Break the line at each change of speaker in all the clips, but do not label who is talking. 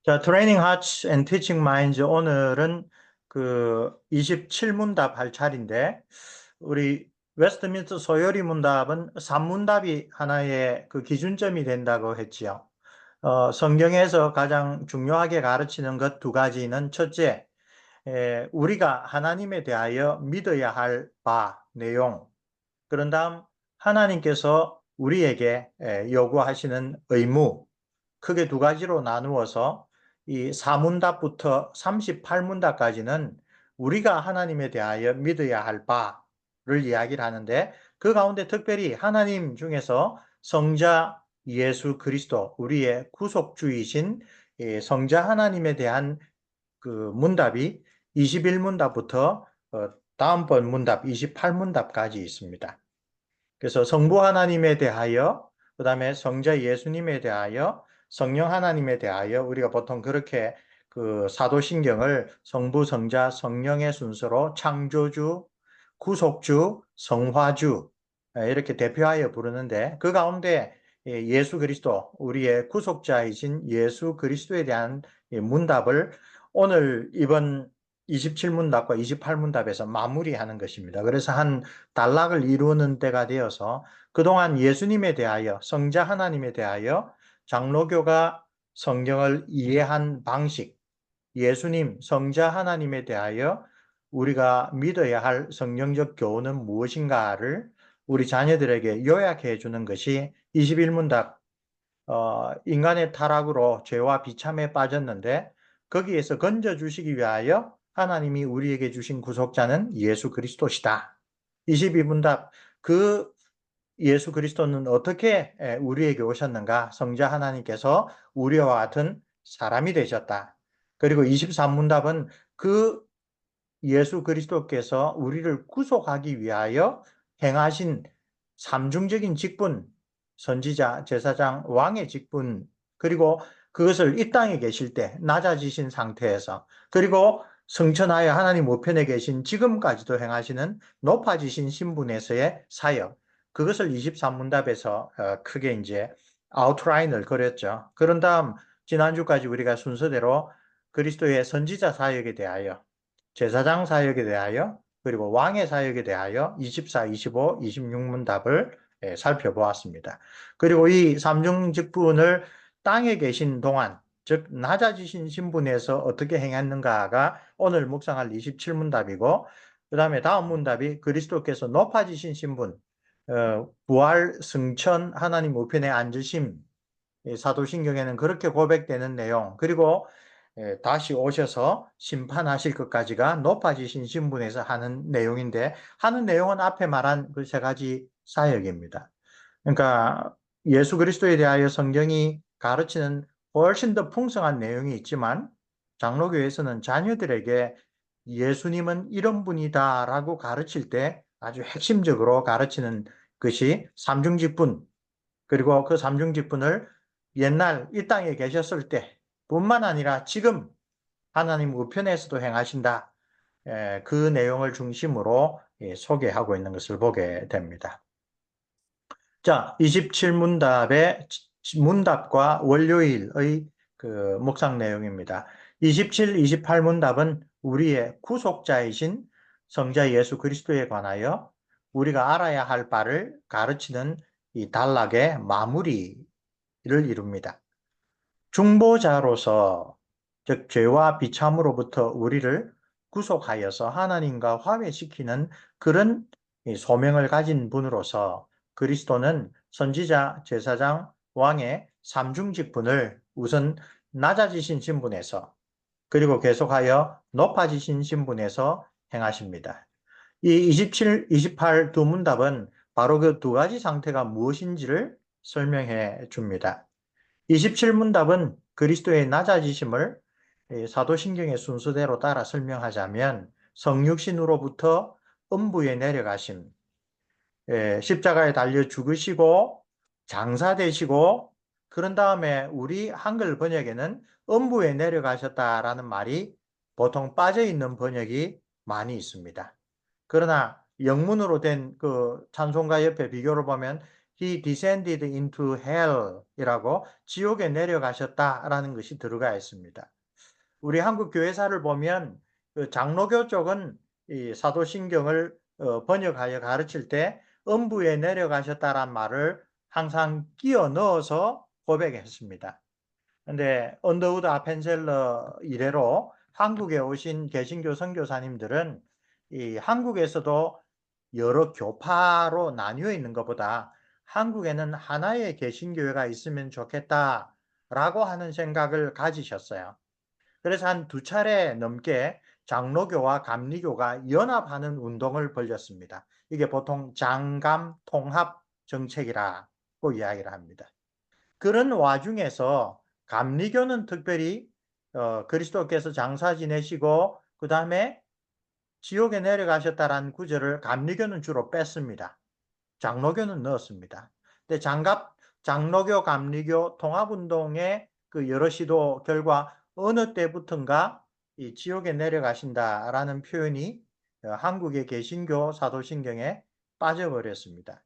자, 트레이닝 하츠 앤 티칭 마인즈 오늘은 그 27문답 할 차례인데 우리 웨스트민스터 소요리 문답은 3문답이 하나의 그 기준점이 된다고 했지요. 성경에서 가장 중요하게 가르치는 것 두 가지는 첫째, 우리가 하나님에 대하여 믿어야 할 바, 내용. 그런 다음 하나님께서 우리에게 요구하시는 의무. 크게 두 가지로 나누어서 이 4문답부터 38문답까지는 우리가 하나님에 대하여 믿어야 할 바를 이야기를 하는데 그 가운데 특별히 하나님 중에서 성자 예수 그리스도 우리의 구속주이신 성자 하나님에 대한 그 문답이 21문답부터 다음번 문답 28문답까지 있습니다. 그래서 성부 하나님에 대하여, 그 다음에 성자 예수님에 대하여, 성령 하나님에 대하여 우리가 보통 그렇게 그 사도신경을 성부, 성자, 성령의 순서로 창조주, 구속주, 성화주 이렇게 대표하여 부르는데 그 가운데 예수 그리스도, 우리의 구속자이신 예수 그리스도에 대한 문답을 오늘 이번 27문답과 28문답에서 마무리하는 것입니다. 그래서 한 단락을 이루는 때가 되어서 그동안 예수님에 대하여 성자 하나님에 대하여 장로교가 성경을 이해한 방식, 예수님 성자 하나님에 대하여 우리가 믿어야 할 성경적 교훈은 무엇인가를 우리 자녀들에게 요약해 주는 것이 21문답. 인간의 타락으로 죄와 비참에 빠졌는데 거기에서 건져주시기 위하여 하나님이 우리에게 주신 구속자는 예수 그리스도시다. 22문답, 그 예수 그리스도는 어떻게 우리에게 오셨는가? 성자 하나님께서 우리와 같은 사람이 되셨다. 그리고 23문답은 그 예수 그리스도께서 우리를 구속하기 위하여 행하신 삼중적인 직분, 선지자, 제사장, 왕의 직분, 그리고 그것을 이 땅에 계실 때 낮아지신 상태에서, 그리고 성천하여 하나님 우편에 계신 지금까지도 행하시는 높아지신 신분에서의 사역, 그것을 23문답에서 크게 이제 아웃라인을 그렸죠. 그런 다음 지난주까지 우리가 순서대로 그리스도의 선지자 사역에 대하여, 제사장 사역에 대하여, 그리고 왕의 사역에 대하여 24, 25, 26문답을 살펴보았습니다. 그리고 이 삼중 직분을 땅에 계신 동안, 즉 낮아지신 신분에서 어떻게 행했는가가 오늘 묵상할 27문답이고, 그 다음에 다음 문답이 그리스도께서 높아지신 신분, 부활, 승천, 하나님 우편에 앉으심, 사도신경에는 그렇게 고백되는 내용, 그리고 다시 오셔서 심판하실 것까지가 높아지신 신분에서 하는 내용인데, 하는 내용은 앞에 말한 그 세 가지 사역입니다. 그러니까 예수 그리스도에 대하여 성경이 가르치는 훨씬 더 풍성한 내용이 있지만, 장로교에서는 자녀들에게 예수님은 이런 분이다라고 가르칠 때 아주 핵심적으로 가르치는 것이 삼중직분, 그리고 그 삼중직분을 옛날 이 땅에 계셨을 때 뿐만 아니라 지금 하나님 우편에서도 행하신다. 그 내용을 중심으로 소개하고 있는 것을 보게 됩니다. 자, 27문답의 문답과 월요일의 그 묵상 내용입니다. 27, 28문답은 우리의 구속자이신 성자 예수 그리스도에 관하여 우리가 알아야 할 바를 가르치는 이 단락의 마무리를 이룹니다. 중보자로서, 즉 죄와 비참으로부터 우리를 구속하여서 하나님과 화해시키는 그런 소명을 가진 분으로서 그리스도는 선지자, 제사장, 왕의 삼중직분을 우선 낮아지신 신분에서, 그리고 계속하여 높아지신 신분에서 행하십니다. 이 27, 28 두 문답은 바로 그 두 가지 상태가 무엇인지를 설명해 줍니다. 27문답은 그리스도의 낮아지심을 사도신경의 순서대로 따라 설명하자면 성육신으로부터 음부에 내려가심, 십자가에 달려 죽으시고 장사되시고, 그런 다음에 우리 한글 번역에는 음부에 내려가셨다라는 말이 보통 빠져있는 번역이 많이 있습니다. 그러나 영문으로 된 그 찬송가 옆에 비교를 보면 He descended into hell 이라고 지옥에 내려가셨다라는 것이 들어가 있습니다. 우리 한국 교회사를 보면 그 장로교 쪽은 이 사도신경을 번역하여 가르칠 때 음부에 내려가셨다란 말을 항상 끼워 넣어서 고백했습니다. 근데 언더우드 아펜셀러 이래로 한국에 오신 개신교 선교사님들은 이 한국에서도 여러 교파로 나뉘어 있는 것보다 한국에는 하나의 개신교회가 있으면 좋겠다라고 하는 생각을 가지셨어요. 그래서 한 두 차례 넘게 장로교와 감리교가 연합하는 운동을 벌였습니다. 이게 보통 장감 통합 정책이라고 이야기를 합니다. 그런 와중에서 감리교는 특별히 그리스도께서 장사 지내시고 그 다음에 지옥에 내려가셨다라는 구절을 감리교는 주로 뺐습니다. 장로교는 넣었습니다. 근데 장로교, 감리교 통합운동의 그 여러 시도 결과 어느 때부턴가 이 지옥에 내려가신다라는 표현이 한국의 개신교 사도신경에 빠져버렸습니다.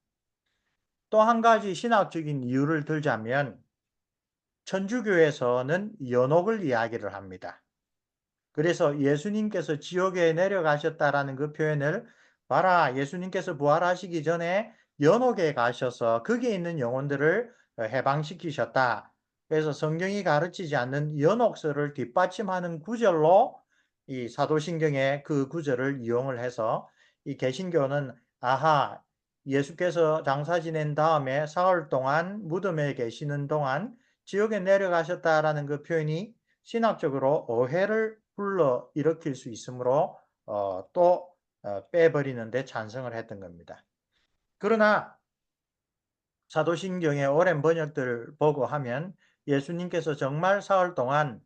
또 한 가지 신학적인 이유를 들자면 천주교에서는 연옥을 이야기를 합니다. 그래서 예수님께서 지옥에 내려가셨다라는 그 표현을 봐라, 예수님께서 부활하시기 전에 연옥에 가셔서 거기에 있는 영혼들을 해방시키셨다. 그래서 성경이 가르치지 않는 연옥설을 뒷받침하는 구절로 이 사도신경의 그 구절을 이용을 해서 이 개신교는 아하, 예수께서 장사 지낸 다음에 사흘 동안 무덤에 계시는 동안 지옥에 내려가셨다라는 그 표현이 신학적으로 오해를 불러 일으킬 수 있으므로 또 빼버리는데 찬성을 했던 겁니다. 그러나 사도신경의 오랜 번역들 보고 하면 예수님께서 정말 사흘 동안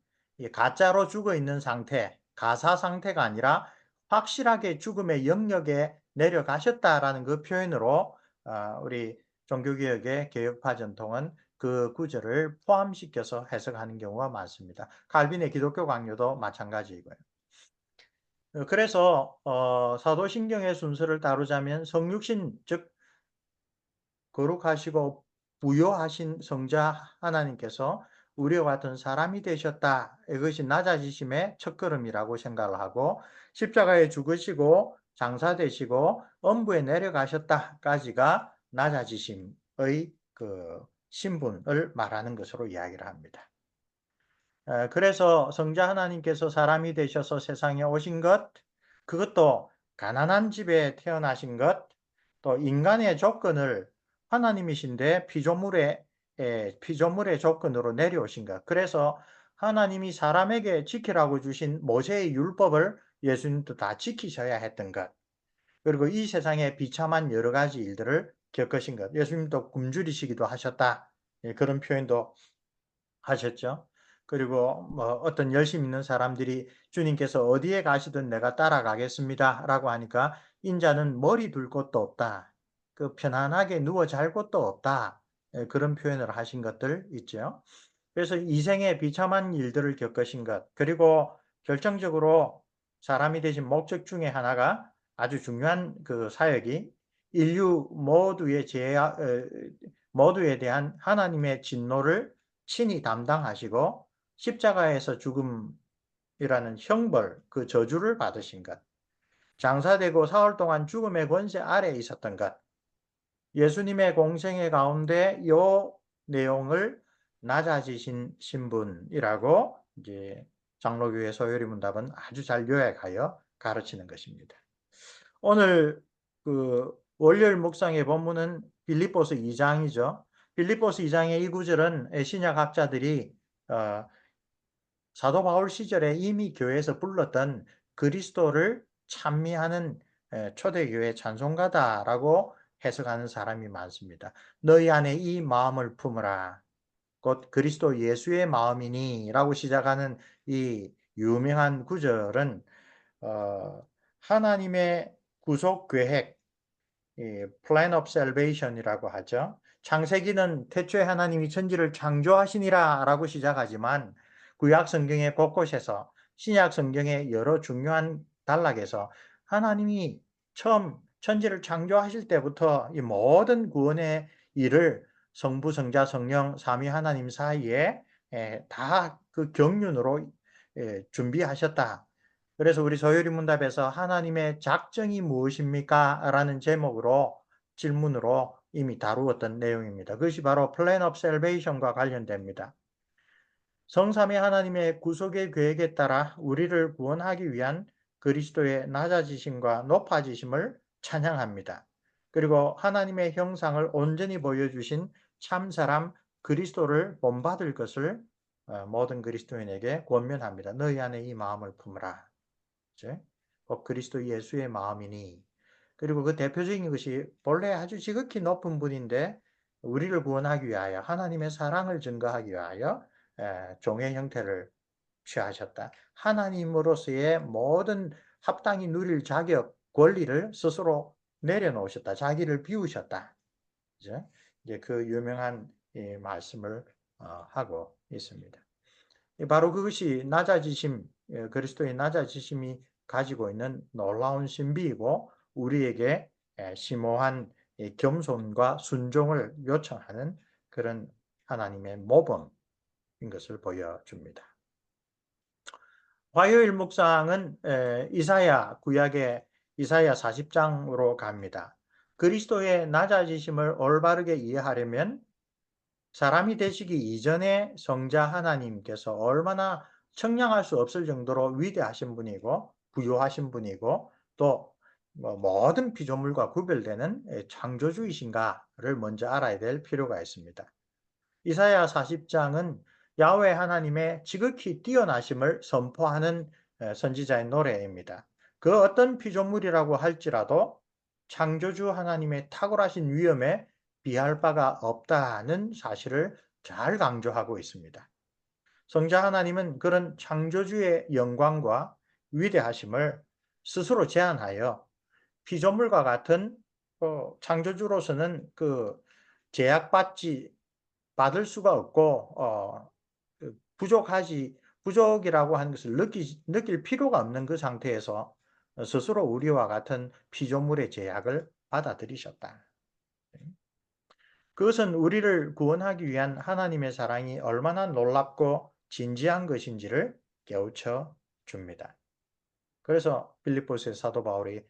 가짜로 죽어 있는 상태, 가사 상태가 아니라 확실하게 죽음의 영역에 내려가셨다라는 그 표현으로 우리 종교개혁의 개혁파 전통은 그 구절을 포함시켜서 해석하는 경우가 많습니다. 칼빈의 기독교 강요도 마찬가지이고요. 그래서 사도신경의 순서를 다루자면 성육신, 즉 거룩하시고 부요하신 성자 하나님께서 우리와 같은 사람이 되셨다. 이것이 낮아지심의 첫걸음이라고 생각을 하고 십자가에 죽으시고 장사되시고 엄부에 내려가셨다까지가 낮아지심의 그 신분을 말하는 것으로 이야기를 합니다. 그래서 성자 하나님께서 사람이 되셔서 세상에 오신 것, 그것도 가난한 집에 태어나신 것, 또 인간의 조건을 하나님이신데 피조물의 조건으로 내려오신 것. 그래서 하나님이 사람에게 지키라고 주신 모세의 율법을 예수님도 다 지키셔야 했던 것. 그리고 이 세상에 비참한 여러 가지 일들을 겪으신 것. 예수님도 굶주리시기도 하셨다. 그런 표현도 하셨죠. 그리고 뭐 어떤 열심 있는 사람들이 주님께서 어디에 가시든 내가 따라가겠습니다 라고 하니까 인자는 머리 둘 곳도 없다. 그 편안하게 누워 잘 곳도 없다. 그런 표현을 하신 것들 있죠. 그래서 이생에 비참한 일들을 겪으신 것, 그리고 결정적으로 사람이 되신 목적 중에 하나가 아주 중요한 그 사역이 인류 모두에 대한 하나님의 진노를 친히 담당하시고 십자가에서 죽음이라는 형벌, 그 저주를 받으신 것, 장사되고 사흘 동안 죽음의 권세 아래에 있었던 것, 예수님의 공생의 가운데 이 내용을 낮아지신 신분이라고 이제 장로교회 소요리 문답은 아주 잘 요약하여 가르치는 것입니다. 오늘 그 월요일 묵상의 본문은 빌립보서 2장이죠. 빌립보서 2장의 이 구절은 신약 학자들이 사도 바울 시절에 이미 교회에서 불렀던 그리스도를 찬미하는 초대교회 찬송가다라고 해석하는 사람이 많습니다. 너희 안에 이 마음을 품으라. 곧 그리스도 예수의 마음이니 라고 시작하는 이 유명한 구절은 하나님의 구속 계획, Plan of Salvation이라고 하죠. 창세기는 태초에 하나님이 천지를 창조하시니라 라고 시작하지만 구약 성경의 곳곳에서 신약 성경의 여러 중요한 단락에서 하나님이 처음 천지를 창조하실 때부터 이 모든 구원의 일을 성부, 성자, 성령, 삼위 하나님 사이에 다 그 경륜으로 준비하셨다. 그래서 우리 소요리 문답에서 하나님의 작정이 무엇입니까? 라는 제목으로 질문으로 이미 다루었던 내용입니다. 그것이 바로 Plan of Salvation과 관련됩니다. 성삼위 하나님의 구속의 계획에 따라 우리를 구원하기 위한 그리스도의 낮아지심과 높아지심을 찬양합니다. 그리고 하나님의 형상을 온전히 보여주신 참사람 그리스도를 본받을 것을 모든 그리스도인에게 권면합니다. 너희 안에 이 마음을 품으라. 곧 그리스도 예수의 마음이니. 그리고 그 대표적인 것이 본래 아주 지극히 높은 분인데 우리를 구원하기 위하여 하나님의 사랑을 증거하기 위하여 종의 형태를 취하셨다. 하나님으로서의 모든 합당히 누릴 자격, 권리를 스스로 내려놓으셨다. 자기를 비우셨다. 이제 그 유명한 말씀을 하고 있습니다. 바로 그것이 낮아지심, 그리스도의 낮아지심이 가지고 있는 놀라운 신비이고 우리에게 심오한 겸손과 순종을 요청하는 그런 하나님의 모범인 것을 보여줍니다. 화요일 묵상은 이사야 구약의 이사야 40장으로 갑니다. 그리스도의 낮아지심을 올바르게 이해하려면 사람이 되시기 이전에 성자 하나님께서 얼마나 청량할 수 없을 정도로 위대하신 분이고 부유하신 분이고 또 모든 피조물과 구별되는 창조주이신가를 먼저 알아야 될 필요가 있습니다. 이사야 40장은 야훼 하나님의 지극히 뛰어나심을 선포하는 선지자의 노래입니다. 그 어떤 피조물이라고 할지라도 창조주 하나님의 탁월하신 위엄에 비할 바가 없다는 사실을 잘 강조하고 있습니다. 성자 하나님은 그런 창조주의 영광과 위대하심을 스스로 제한하여 피조물과 같은 창조주로서는 그 제약받지 받을 수가 없고 부족이라고 하는 것을 느낄 필요가 없는 그 상태에서 스스로 우리와 같은 피조물의 제약을 받아들이셨다. 그것은 우리를 구원하기 위한 하나님의 사랑이 얼마나 놀랍고 진지한 것인지를 깨우쳐 줍니다. 그래서 빌립보서의 사도 바울이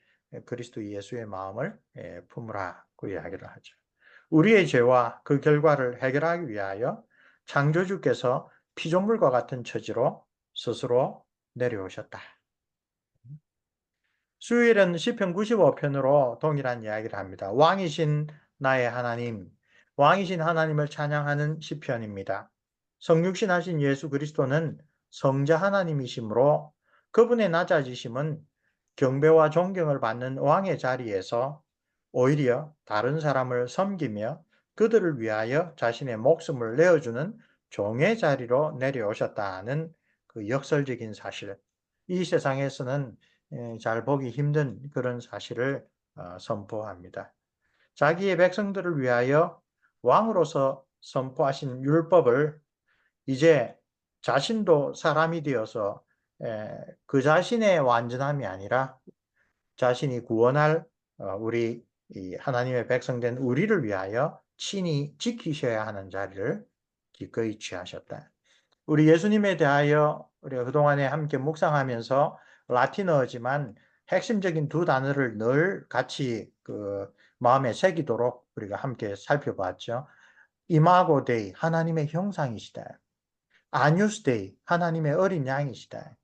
그리스도 예수의 마음을 품으라고 이야기를 하죠. 우리의 죄와 그 결과를 해결하기 위하여 창조주께서 피조물과 같은 처지로 스스로 내려오셨다. 수요일은 시편 95편으로 동일한 이야기를 합니다. 왕이신 나의 하나님, 왕이신 하나님을 찬양하는 시편입니다. 성육신 하신 예수 그리스도는 성자 하나님이시므로 그분의 낮아지심은 경배와 존경을 받는 왕의 자리에서 오히려 다른 사람을 섬기며 그들을 위하여 자신의 목숨을 내어주는 종의 자리로 내려오셨다는 그 역설적인 사실. 이 세상에서는 잘 보기 힘든 그런 사실을 선포합니다. 자기의 백성들을 위하여 왕으로서 선포하신 율법을 이제 자신도 사람이 되어서 그 자신의 완전함이 아니라 자신이 구원할 우리 하나님의 백성된 우리를 위하여 친히 지키셔야 하는 자리를 기꺼이 취하셨다. 우리 예수님에 대하여 우리가 그동안에 함께 묵상하면서 라틴어지만 핵심적인 두 단어를 늘 같이 그 마음에 새기도록 우리가 함께 살펴봤죠. 이마고 데이, 하나님의 형상이시다. 아뉴스 데이, 하나님의 어린 양이시다.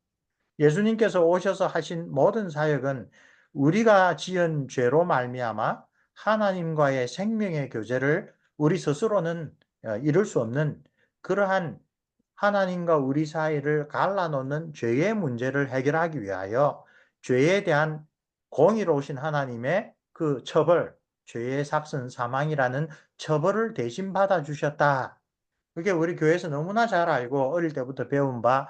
예수님께서 오셔서 하신 모든 사역은 우리가 지은 죄로 말미암아 하나님과의 생명의 교제를 우리 스스로는 이룰 수 없는 그러한 하나님과 우리 사이를 갈라놓는 죄의 문제를 해결하기 위하여 죄에 대한 공의로우신 하나님의 그 처벌, 죄의 삭슨 사망이라는 처벌을 대신 받아주셨다. 그게 우리 교회에서 너무나 잘 알고 어릴 때부터 배운 바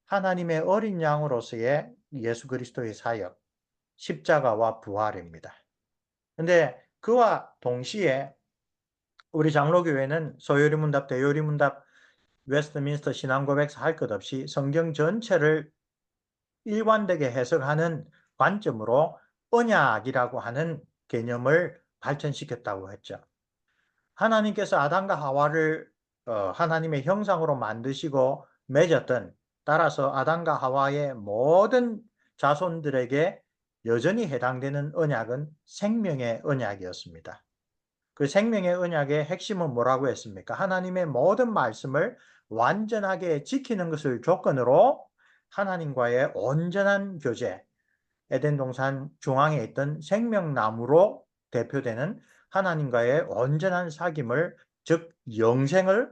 하나님의 어린 양으로서의 예수 그리스도의 사역, 십자가와 부활입니다. 근데 그와 동시에 우리 장로교회는 소요리문답, 대요리문답, 웨스트민스터 신앙고백서 할 것 없이 성경 전체를 일관되게 해석하는 관점으로 언약이라고 하는 개념을 발전시켰다고 했죠. 하나님께서 아담과 하와를 하나님의 형상으로 만드시고 맺었던, 따라서 아담과 하와의 모든 자손들에게 여전히 해당되는 언약은 생명의 언약이었습니다. 그 생명의 언약의 핵심은 뭐라고 했습니까? 하나님의 모든 말씀을 완전하게 지키는 것을 조건으로 하나님과의 온전한 교제, 에덴 동산 중앙에 있던 생명나무로 대표되는 하나님과의 온전한 사귐을, 즉 영생을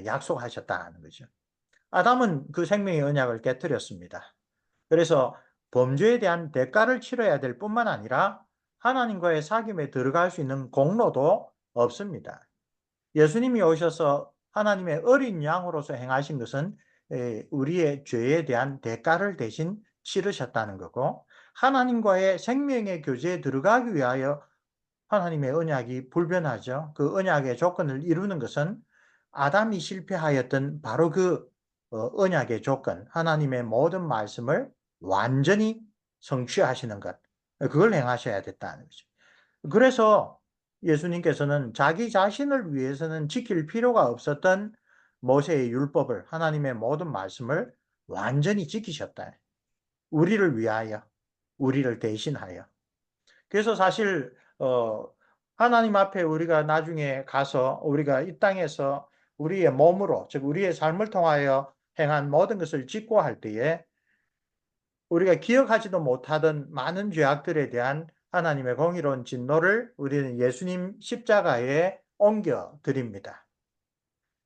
약속하셨다는 거죠. 아담은 그 생명의 언약을 깨뜨렸습니다. 그래서 범죄에 대한 대가를 치러야 될 뿐만 아니라 하나님과의 사귐에 들어갈 수 있는 공로도 없습니다. 예수님이 오셔서 하나님의 어린 양으로서 행하신 것은 우리의 죄에 대한 대가를 대신 치르셨다는 거고, 하나님과의 생명의 교제에 들어가기 위하여 하나님의 언약이 불변하죠. 그 언약의 조건을 이루는 것은 아담이 실패하였던 바로 그 언약의 조건, 하나님의 모든 말씀을 완전히 성취하시는 것, 그걸 행하셔야 됐다는 거죠. 그래서 예수님께서는 자기 자신을 위해서는 지킬 필요가 없었던 모세의 율법을, 하나님의 모든 말씀을 완전히 지키셨다. 우리를 위하여, 우리를 대신하여. 그래서 사실 하나님 앞에 우리가 나중에 가서 우리가 이 땅에서 우리의 몸으로, 즉 우리의 삶을 통하여 행한 모든 것을 직고할 때에 우리가 기억하지도 못하던 많은 죄악들에 대한 하나님의 공의로운 진노를 우리는 예수님 십자가에 옮겨 드립니다.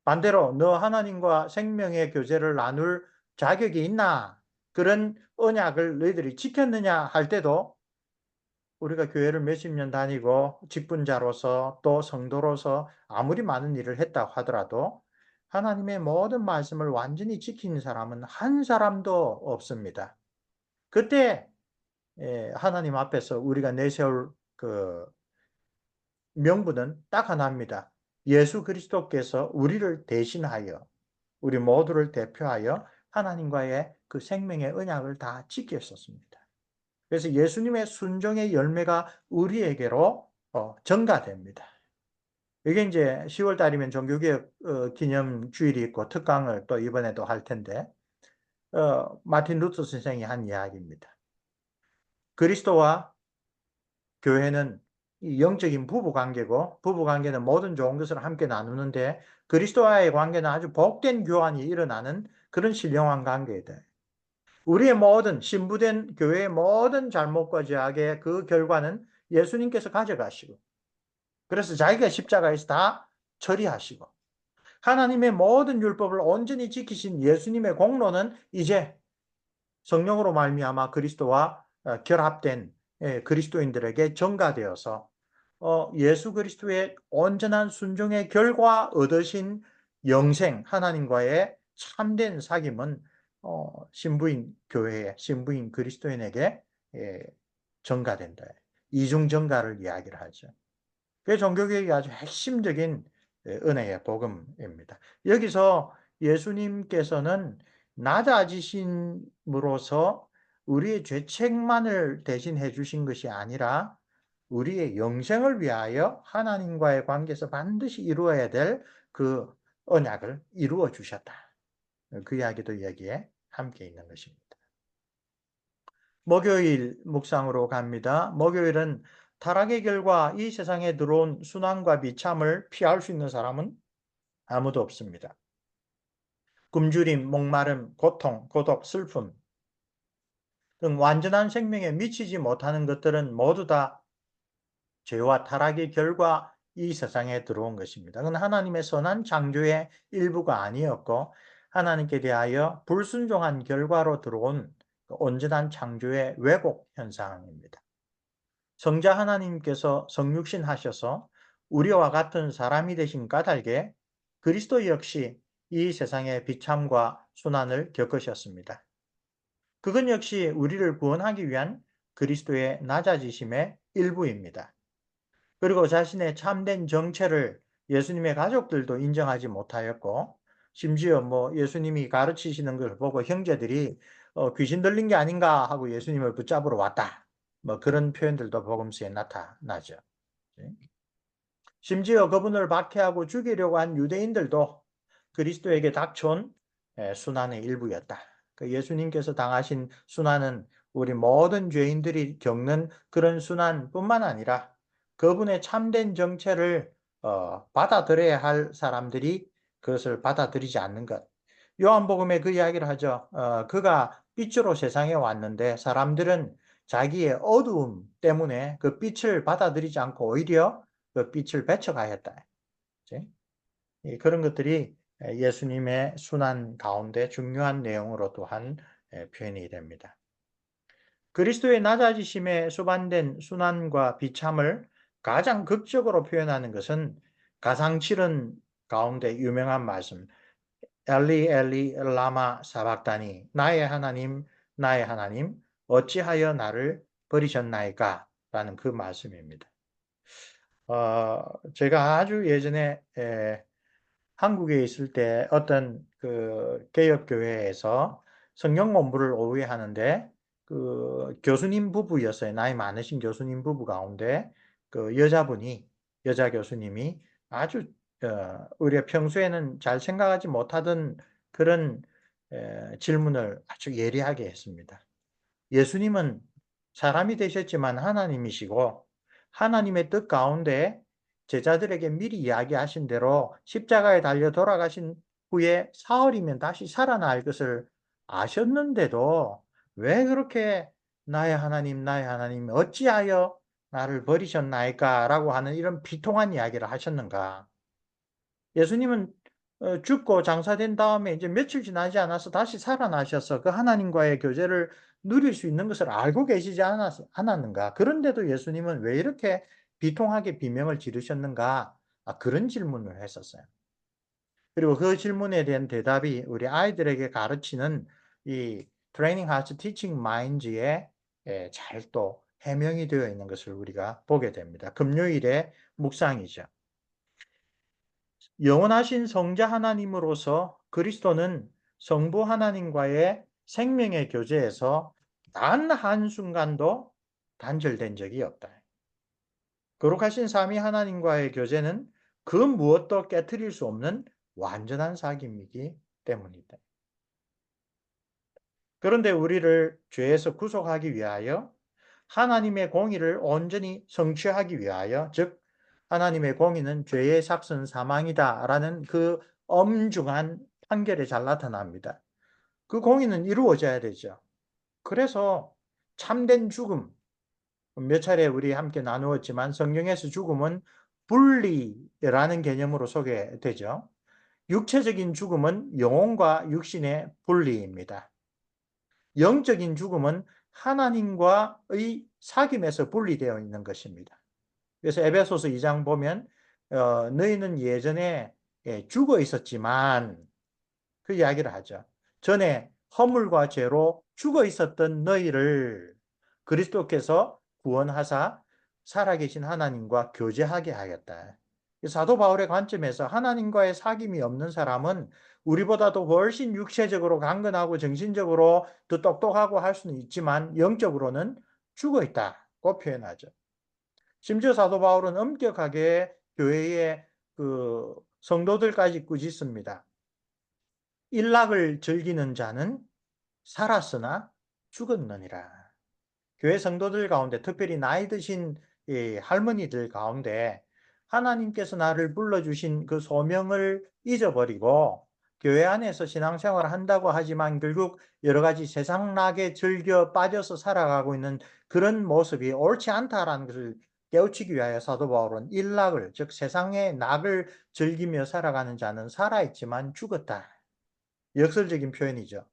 반대로 너 하나님과 생명의 교제를 나눌 자격이 있나? 그런 언약을 너희들이 지켰느냐 할 때도 우리가 교회를 몇십 년 다니고 직분자로서 또 성도로서 아무리 많은 일을 했다고 하더라도 하나님의 모든 말씀을 완전히 지키는 사람은 한 사람도 없습니다. 그때 하나님 앞에서 우리가 내세울 그 명분은 딱 하나입니다. 예수 그리스도께서 우리를 대신하여, 우리 모두를 대표하여 하나님과의 그 생명의 언약을 다 지켰었습니다. 그래서 예수님의 순종의 열매가 우리에게로 전가됩니다. 이게 이제 10월 달이면 종교개혁 기념 주일이 있고 특강을 또 이번에도 할 텐데, 마틴 루터 선생이 한 이야기입니다. 그리스도와 교회는 영적인 부부 관계고, 부부 관계는 모든 좋은 것을 함께 나누는데 그리스도와의 관계는 아주 복된 교환이 일어나는 그런 신령한 관계이다. 우리의 모든 신부된 교회의 모든 잘못과 죄악의 그 결과는 예수님께서 가져가시고, 그래서 자기가 십자가에서 다 처리하시고, 하나님의 모든 율법을 온전히 지키신 예수님의 공로는 이제 성령으로 말미암아 그리스도와 결합된 그리스도인들에게 전가되어서 예수 그리스도의 온전한 순종의 결과 얻으신 영생, 하나님과의 참된 사귐은 신부인 교회에, 신부인 그리스도인에게 전가된다. 이중 전가를 이야기를 하죠. 그게 종교개혁의 아주 핵심적인 은혜의 복음입니다. 여기서 예수님께서는 낮아지심으로써 우리의 죄책만을 대신해 주신 것이 아니라 우리의 영생을 위하여 하나님과의 관계에서 반드시 이루어야 될 그 언약을 이루어 주셨다. 그 이야기도 여기에 함께 있는 것입니다. 목요일 묵상으로 갑니다. 목요일은 타락의 결과 이 세상에 들어온 순환과 비참을 피할 수 있는 사람은 아무도 없습니다. 굶주림, 목마름, 고통, 고독, 슬픔 등 완전한 생명에 미치지 못하는 것들은 모두 다 죄와 타락의 결과 이 세상에 들어온 것입니다. 그건 하나님의 선한 창조의 일부가 아니었고 하나님께 대하여 불순종한 결과로 들어온 온전한 창조의 왜곡 현상입니다. 성자 하나님께서 성육신 하셔서 우리와 같은 사람이 되신 까닭에 그리스도 역시 이 세상의 비참과 순환을 겪으셨습니다. 그건 역시 우리를 구원하기 위한 그리스도의 낮아지심의 일부입니다. 그리고 자신의 참된 정체를 예수님의 가족들도 인정하지 못하였고, 심지어 예수님이 가르치시는 걸 보고 형제들이 귀신 들린 게 아닌가 하고 예수님을 붙잡으러 왔다. 그런 표현들도 복음서에 나타나죠. 심지어 그분을 박해하고 죽이려고 한 유대인들도 그리스도에게 닥쳐온 순환의 일부였다. 그 예수님께서 당하신 순환은 우리 모든 죄인들이 겪는 그런 순환뿐만 아니라 그분의 참된 정체를 받아들여야 할 사람들이 그것을 받아들이지 않는 것. 요한복음에 그 이야기를 하죠. 그가 빛으로 세상에 왔는데 사람들은 자기의 어두움 때문에 그 빛을 받아들이지 않고 오히려 그 빛을 배척하였다. 그런 것들이 예수님의 순환 가운데 중요한 내용으로 또한 표현이 됩니다. 그리스도의 낮아지심에 수반된 순환과 비참을 가장 극적으로 표현하는 것은 가상칠은 가운데 유명한 말씀, 엘리 엘리 라마 사박다니, 나의 하나님 어찌하여 나를 버리셨나이까 라는 그 말씀입니다. 제가 아주 예전에 한국에 있을 때 어떤 그 개혁교회에서 성경 공부를 오후에 하는데 그 교수님 부부였어요. 나이 많으신 교수님 부부 가운데 그 여자 교수님이 아주 우리가 평소에는 잘 생각하지 못하던 그런 질문을 아주 예리하게 했습니다. 예수님은 사람이 되셨지만 하나님이시고 하나님의 뜻 가운데 제자들에게 미리 이야기하신 대로 십자가에 달려 돌아가신 후에 사흘이면 다시 살아날 것을 아셨는데도 왜 그렇게 나의 하나님 어찌하여 나를 버리셨나이까 라고 하는 이런 비통한 이야기를 하셨는가. 예수님은 죽고 장사된 다음에 이제 며칠 지나지 않아서 다시 살아나셔서 그 하나님과의 교제를 누릴 수 있는 것을 알고 계시지 않았는가? 그런데도 예수님은 왜 이렇게 비통하게 비명을 지르셨는가? 그런 질문을 했었어요. 그리고 그 질문에 대한 대답이 우리 아이들에게 가르치는 이 Training Hearts, Teaching Minds에 잘 또 해명이 되어 있는 것을 우리가 보게 됩니다. 금요일의 묵상이죠. 영원하신 성자 하나님으로서 그리스도는 성부 하나님과의 생명의 교제에서 단 한순간도 단절된 적이 없다. 거룩하신 삼위 하나님과의 교제는 그 무엇도 깨트릴 수 없는 완전한 사귐이기 때문이다. 그런데 우리를 죄에서 구속하기 위하여 하나님의 공의를 온전히 성취하기 위하여, 즉 하나님의 공의는 죄의 삭선 사망이다라는 그 엄중한 판결에 잘 나타납니다. 그 공의는 이루어져야 되죠. 그래서 참된 죽음, 몇 차례 우리 함께 나누었지만 성경에서 죽음은 분리라는 개념으로 소개되죠. 육체적인 죽음은 영혼과 육신의 분리입니다. 영적인 죽음은 하나님과의 사귐에서 분리되어 있는 것입니다. 그래서 에베소서 2장 보면 너희는 예전에 죽어 있었지만 그 이야기를 하죠. 전에 허물과 죄로 죽어 있었던 너희를 그리스도께서 구원하사 살아계신 하나님과 교제하게 하였다. 사도 바울의 관점에서 하나님과의 사귐이 없는 사람은 우리보다도 훨씬 육체적으로 강건하고 정신적으로 더 똑똑하고 할 수는 있지만 영적으로는 죽어 있다고 표현하죠. 심지어 사도 바울은 엄격하게 교회의 그 성도들까지 꾸짖습니다. 일락을 즐기는 자는 살았으나 죽었느니라. 교회 성도들 가운데 특별히 나이 드신 할머니들 가운데 하나님께서 나를 불러주신 그 소명을 잊어버리고 교회 안에서 신앙생활을 한다고 하지만 결국 여러 가지 세상락에 즐겨 빠져서 살아가고 있는 그런 모습이 옳지 않다라는 것을 깨우치기 위하여 사도 바울은 일락을, 즉 세상의 낙을 즐기며 살아가는 자는 살아있지만 죽었다. 역설적인 표현이죠.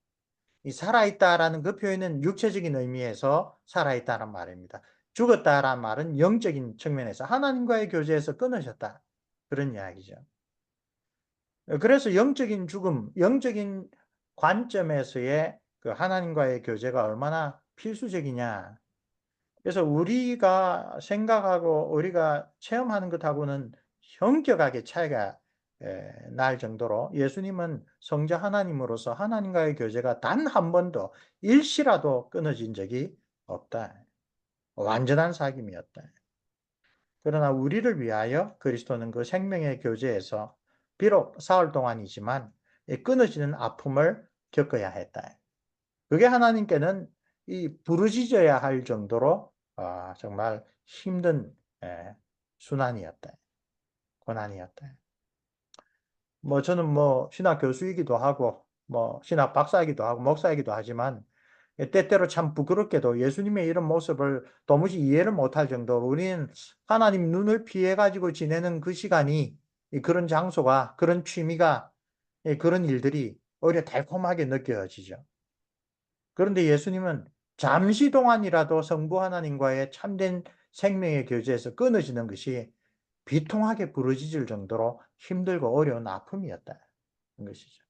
이 살아있다라는 그 표현은 육체적인 의미에서 살아있다는 말입니다. 죽었다라는 말은 영적인 측면에서 하나님과의 교제에서 끊으셨다. 그런 이야기죠. 그래서 영적인 죽음, 영적인 관점에서의 그 하나님과의 교제가 얼마나 필수적이냐. 그래서 우리가 생각하고 우리가 체험하는 것하고는 현격하게 차이가 날 정도로 예수님은 성자 하나님으로서 하나님과의 교제가 단 한 번도 일시라도 끊어진 적이 없다. 완전한 사귐이었다. 그러나 우리를 위하여 그리스도는 그 생명의 교제에서 비록 사흘 동안이지만 끊어지는 아픔을 겪어야 했다. 그게 하나님께는 이 부르짖어야 할 정도로 정말 힘든 순환이었다. 고난이었다. 뭐 저는 뭐 신학 교수이기도 하고 뭐 신학 박사이기도 하고 목사이기도 하지만 때때로 참 부끄럽게도 예수님의 이런 모습을 도무지 이해를 못할 정도로 우리는 하나님 눈을 피해 가지고 지내는 그 시간이 그런 장소가 그런 취미가 그런 일들이 오히려 달콤하게 느껴지죠. 그런데 예수님은 잠시 동안이라도 성부 하나님과의 참된 생명의 교제에서 끊어지는 것이 비통하게 부르짖을 정도로 힘들고 어려운 아픔이었다는 것이죠.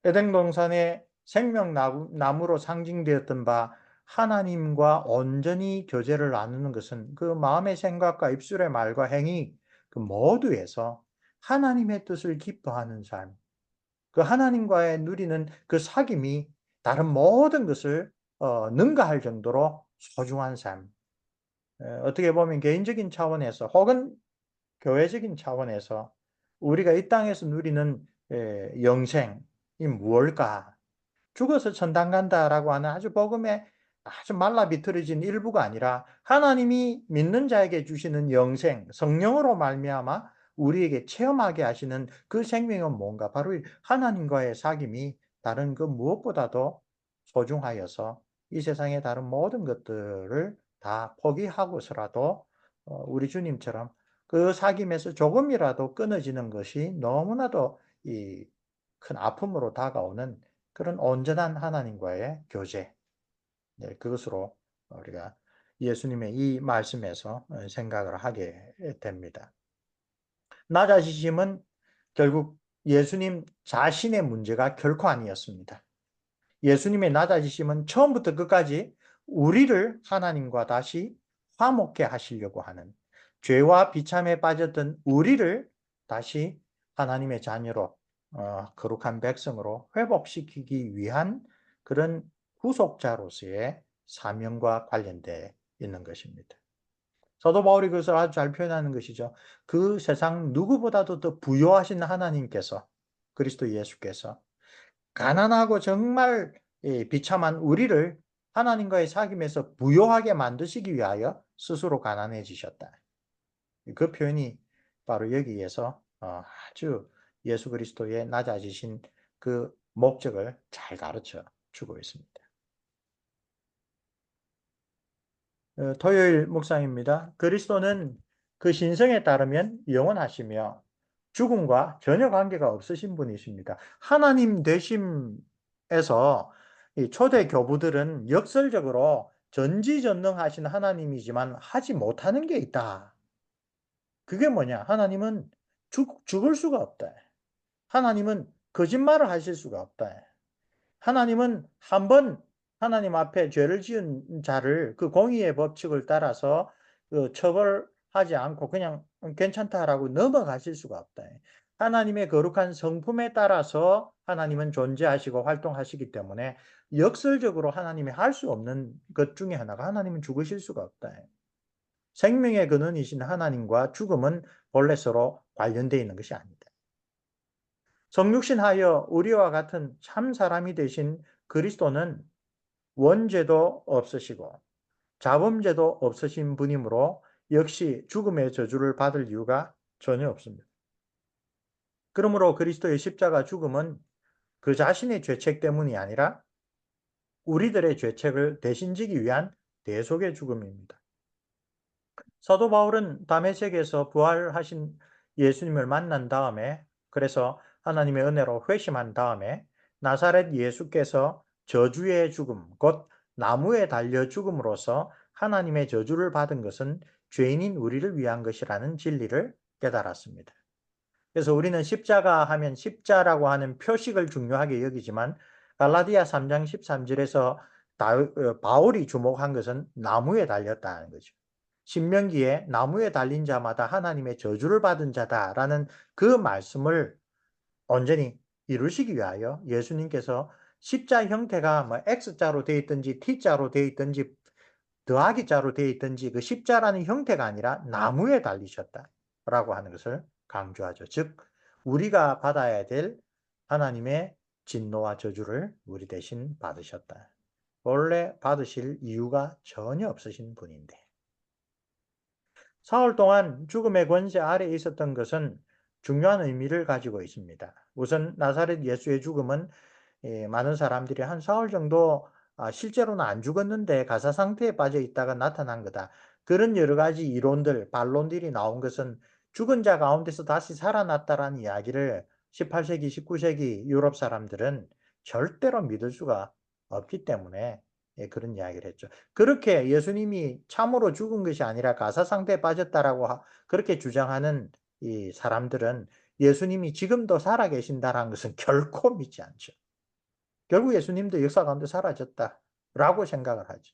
에덴 동산의 생명나무로 상징되었던 바 하나님과 온전히 교제를 나누는 것은 그 마음의 생각과 입술의 말과 행위 그 모두에서 하나님의 뜻을 기뻐하는 삶, 그 하나님과의 누리는 그 사귐이 다른 모든 것을 능가할 정도로 소중한 삶. 어떻게 보면 개인적인 차원에서 혹은 교회적인 차원에서 우리가 이 땅에서 누리는 영생이 무엇일까? 죽어서 천당 간다라고 하는 아주 복음의 아주 말라 비틀어진 일부가 아니라 하나님이 믿는 자에게 주시는 영생, 성령으로 말미암아 우리에게 체험하게 하시는 그 생명은 뭔가? 바로 하나님과의 사귐이 다른 그 무엇보다도 소중하여서 이 세상의 다른 모든 것들을 다 포기하고서라도 우리 주님처럼 그 사귐에서 조금이라도 끊어지는 것이 너무나도 이 큰 아픔으로 다가오는 그런 온전한 하나님과의 교제, 그것으로 우리가 예수님의 이 말씀에서 생각을 하게 됩니다. 낮아지심은 결국 예수님 자신의 문제가 결코 아니었습니다. 예수님의 낮아지심은 처음부터 끝까지 우리를 하나님과 다시 화목케 하시려고 하는, 죄와 비참에 빠졌던 우리를 다시 하나님의 자녀로 거룩한 백성으로 회복시키기 위한 그런 구속자로서의 사명과 관련되어 있는 것입니다. 사도 바울이 그것을 아주 잘 표현하는 것이죠. 그 세상 누구보다도 더 부요하신 하나님께서, 그리스도 예수께서 가난하고 정말 비참한 우리를 하나님과의 사귐에서 부요하게 만드시기 위하여 스스로 가난해지셨다. 그 표현이 바로 여기에서 아주 예수 그리스도의 낮아지신 그 목적을 잘 가르쳐 주고 있습니다. 토요일 묵상입니다. 그리스도는 그 신성에 따르면 영원하시며 죽음과 전혀 관계가 없으신 분이십니다. 하나님 되심에서 이 초대 교부들은 역설적으로 전지전능하신 하나님이지만 하지 못하는 게 있다. 그게 뭐냐? 하나님은 죽을 수가 없다. 하나님은 거짓말을 하실 수가 없다. 하나님은 한 번 하나님 앞에 죄를 지은 자를 그 공의의 법칙을 따라서 처벌하지 않고 그냥 괜찮다라고 넘어가실 수가 없다. 하나님의 거룩한 성품에 따라서 하나님은 존재하시고 활동하시기 때문에 역설적으로 하나님이 할 수 없는 것 중에 하나가 하나님은 죽으실 수가 없다. 생명의 근원이신 하나님과 죽음은 본래 서로 관련되어 있는 것이 아니다. 성육신하여 우리와 같은 참 사람이 되신 그리스도는 원죄도 없으시고 자범죄도 없으신 분이므로 역시 죽음의 저주를 받을 이유가 전혀 없습니다. 그러므로 그리스도의 십자가 죽음은 그 자신의 죄책 때문이 아니라 우리들의 죄책을 대신 지기 위한 대속의 죽음입니다. 사도 바울은 다메섹에서 부활하신 예수님을 만난 다음에, 그래서 하나님의 은혜로 회심한 다음에 나사렛 예수께서 저주의 죽음, 곧 나무에 달려 죽음으로써 하나님의 저주를 받은 것은 죄인인 우리를 위한 것이라는 진리를 깨달았습니다. 그래서 우리는 십자가 하면 십자라고 하는 표식을 중요하게 여기지만 갈라디아 3장 13절에서 바울이 주목한 것은 나무에 달렸다는 거죠. 신명기에 나무에 달린 자마다 하나님의 저주를 받은 자다라는 그 말씀을 온전히 이루시기 위하여 예수님께서 십자 형태가 뭐 X자로 되어 있든지 T자로 되어 있든지 더하기 자로 되어 있든지 그 십자라는 형태가 아니라 나무에 달리셨다라고 하는 것을 강조하죠. 즉 우리가 받아야 될 하나님의 진노와 저주를 우리 대신 받으셨다. 원래 받으실 이유가 전혀 없으신 분인데. 사흘 동안 죽음의 권세 아래에 있었던 것은 중요한 의미를 가지고 있습니다. 우선 나사렛 예수의 죽음은 많은 사람들이 한 사흘 정도 실제로는 안 죽었는데 가사 상태에 빠져 있다가 나타난 거다. 그런 여러 가지 이론들, 반론들이 나온 것은 죽은 자 가운데서 다시 살아났다라는 이야기를 18세기, 19세기 유럽 사람들은 절대로 믿을 수가 없기 때문에 그런 이야기를 했죠. 그렇게 예수님이 참으로 죽은 것이 아니라 가사 상태에 빠졌다라고 그렇게 주장하는 이 사람들은 예수님이 지금도 살아계신다라는 것은 결코 믿지 않죠. 결국 예수님도 역사 가운데 사라졌다라고 생각을 하죠.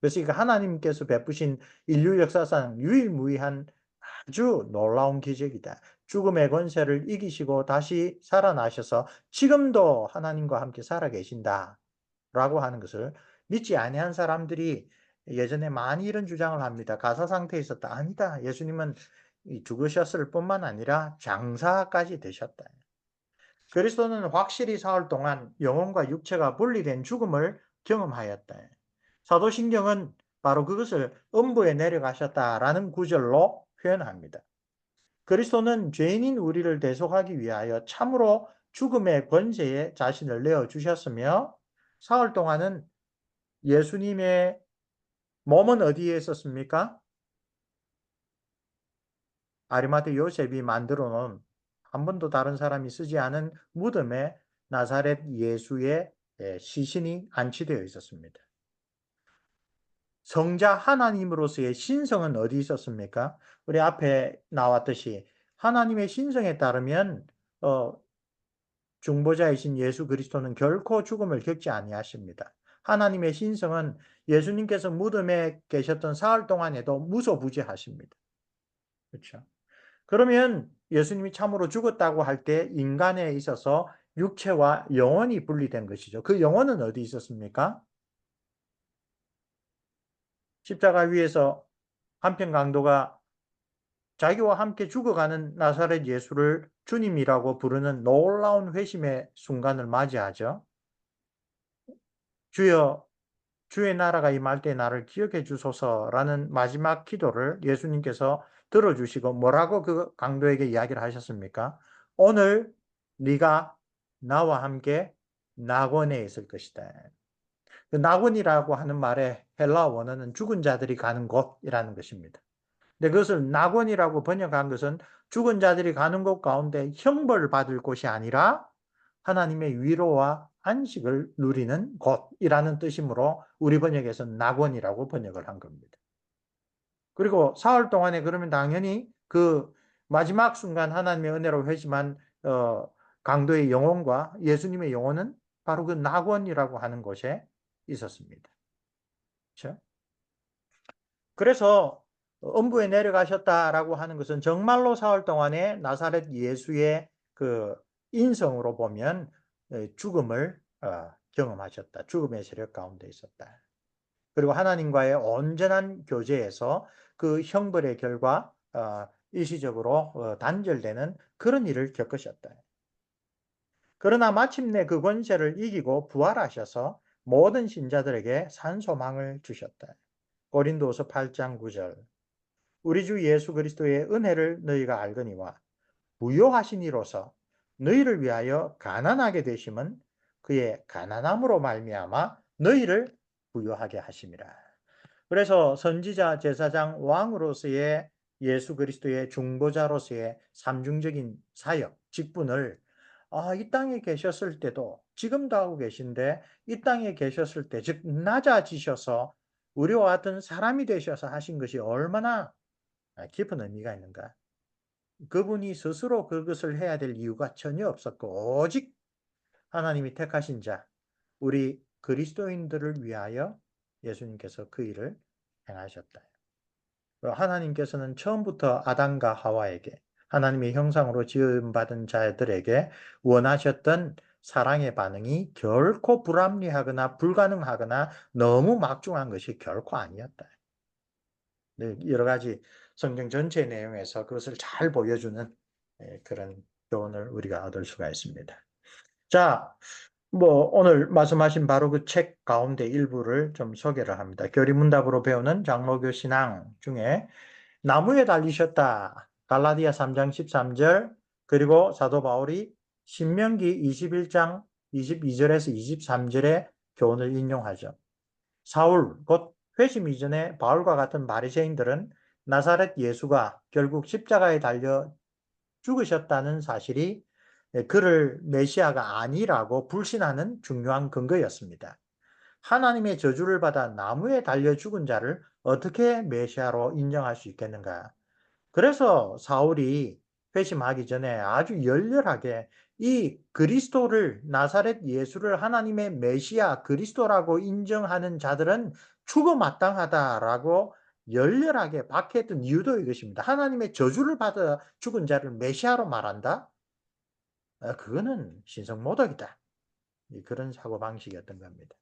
그래서 이거 하나님께서 베푸신 인류 역사상 유일무이한 아주 놀라운 기적이다. 죽음의 권세를 이기시고 다시 살아나셔서 지금도 하나님과 함께 살아계신다라고 하는 것을 믿지 아니한 사람들이 예전에 많이 이런 주장을 합니다. 가사 상태에 있었다. 아니다. 예수님은 죽으셨을 뿐만 아니라 장사까지 되셨다. 그리스도는 확실히 사흘 동안 영혼과 육체가 분리된 죽음을 경험하였다. 사도신경은 바로 그것을 음부에 내려가셨다라는 구절로 표현합니다. 그리스도는 죄인인 우리를 대속하기 위하여 참으로 죽음의 권세에 자신을 내어주셨으며 사흘 동안은 예수님의 몸은 어디에 있었습니까? 아리마대 요셉이 만들어 놓은 한 번도 다른 사람이 쓰지 않은 무덤에 나사렛 예수의 시신이 안치되어 있었습니다. 성자 하나님으로서의 신성은 어디 있었습니까? 우리 앞에 나왔듯이 하나님의 신성에 따르면 중보자이신 예수 그리스도는 결코 죽음을 겪지 아니하십니다. 하나님의 신성은 예수님께서 무덤에 계셨던 사흘 동안에도 무소부지하십니다. 그렇죠? 그러면 예수님이 참으로 죽었다고 할 때 인간에 있어서 육체와 영혼이 분리된 것이죠. 그 영혼은 어디 있었습니까? 십자가 위에서 한편 강도가 자기와 함께 죽어가는 나사렛 예수를 주님이라고 부르는 놀라운 회심의 순간을 맞이하죠. 주여, 주의 나라가 임할 때 나를 기억해 주소서라는 마지막 기도를 예수님께서 들어주시고 뭐라고 그 강도에게 이야기를 하셨습니까? 오늘 네가 나와 함께 낙원에 있을 것이다. 그 낙원이라고 하는 말의 헬라 원어는 죽은 자들이 가는 곳이라는 것입니다. 근데 그것을 낙원이라고 번역한 것은 죽은 자들이 가는 곳 가운데 형벌을 받을 곳이 아니라 하나님의 위로와 안식을 누리는 곳이라는 뜻이므로 우리 번역에서는 낙원이라고 번역을 한 겁니다. 그리고 사흘 동안에 그러면 당연히 그 마지막 순간 하나님의 은혜로 회심한 강도의 영혼과 예수님의 영혼은 바로 그 낙원이라고 하는 곳에 있었습니다. 그렇죠? 그래서 음부에 내려가셨다라고 하는 것은 정말로 사흘 동안에 나사렛 예수의 그 인성으로 보면 죽음을 경험하셨다. 죽음의 세력 가운데 있었다. 그리고 하나님과의 온전한 교제에서 그 형벌의 결과 일시적으로 단절되는 그런 일을 겪으셨다. 그러나 마침내 그 권세를 이기고 부활하셔서 모든 신자들에게 산소망을 주셨다. 고린도서 8장 9절. 우리 주 예수 그리스도의 은혜를 너희가 알거니와 부요하신 이로서 너희를 위하여 가난하게 되심은 그의 가난함으로 말미암아 너희를 부요하게 하심이라. 그래서 선지자, 제사장, 왕으로서의 예수 그리스도의 중보자로서의 삼중적인 사역, 직분을 이 땅에 계셨을 때도 지금도 하고 계신데 이 땅에 계셨을 때, 즉 낮아지셔서 우리와 같은 사람이 되셔서 하신 것이 얼마나 깊은 의미가 있는가. 그분이 스스로 그것을 해야 될 이유가 전혀 없었고 오직 하나님이 택하신 자, 우리 그리스도인들을 위하여 예수님께서 그 일을 행하셨다. 하나님께서는 처음부터 아담과 하와에게 하나님의 형상으로 지음받은 자들에게 원하셨던 사랑의 반응이 결코 불합리하거나 불가능하거나 너무 막중한 것이 결코 아니었다. 네, 여러 가지 성경 전체 내용에서 그것을 잘 보여주는 그런 교훈을 우리가 얻을 수가 있습니다. 자, 오늘 말씀하신 바로 그 책 가운데 일부를 좀 소개를 합니다. 교리문답으로 배우는 장로교 신앙 중에 나무에 달리셨다. 갈라디아 3장 13절, 그리고 사도 바울이 신명기 21장 22절에서 23절의 교훈을 인용하죠. 사울, 곧 회심 이전에 바울과 같은 바리새인들은 나사렛 예수가 결국 십자가에 달려 죽으셨다는 사실이 그를 메시아가 아니라고 불신하는 중요한 근거였습니다. 하나님의 저주를 받아 나무에 달려 죽은 자를 어떻게 메시아로 인정할 수 있겠는가? 그래서 사울이 회심하기 전에 아주 열렬하게 이 그리스도를, 나사렛 예수를 하나님의 메시아 그리스도라고 인정하는 자들은 죽어 마땅하다라고 열렬하게 박해했던 이유도 이것입니다. 하나님의 저주를 받아 죽은 자를 메시아로 말한다? 그거는 신성모독이다. 그런 사고방식이었던 겁니다.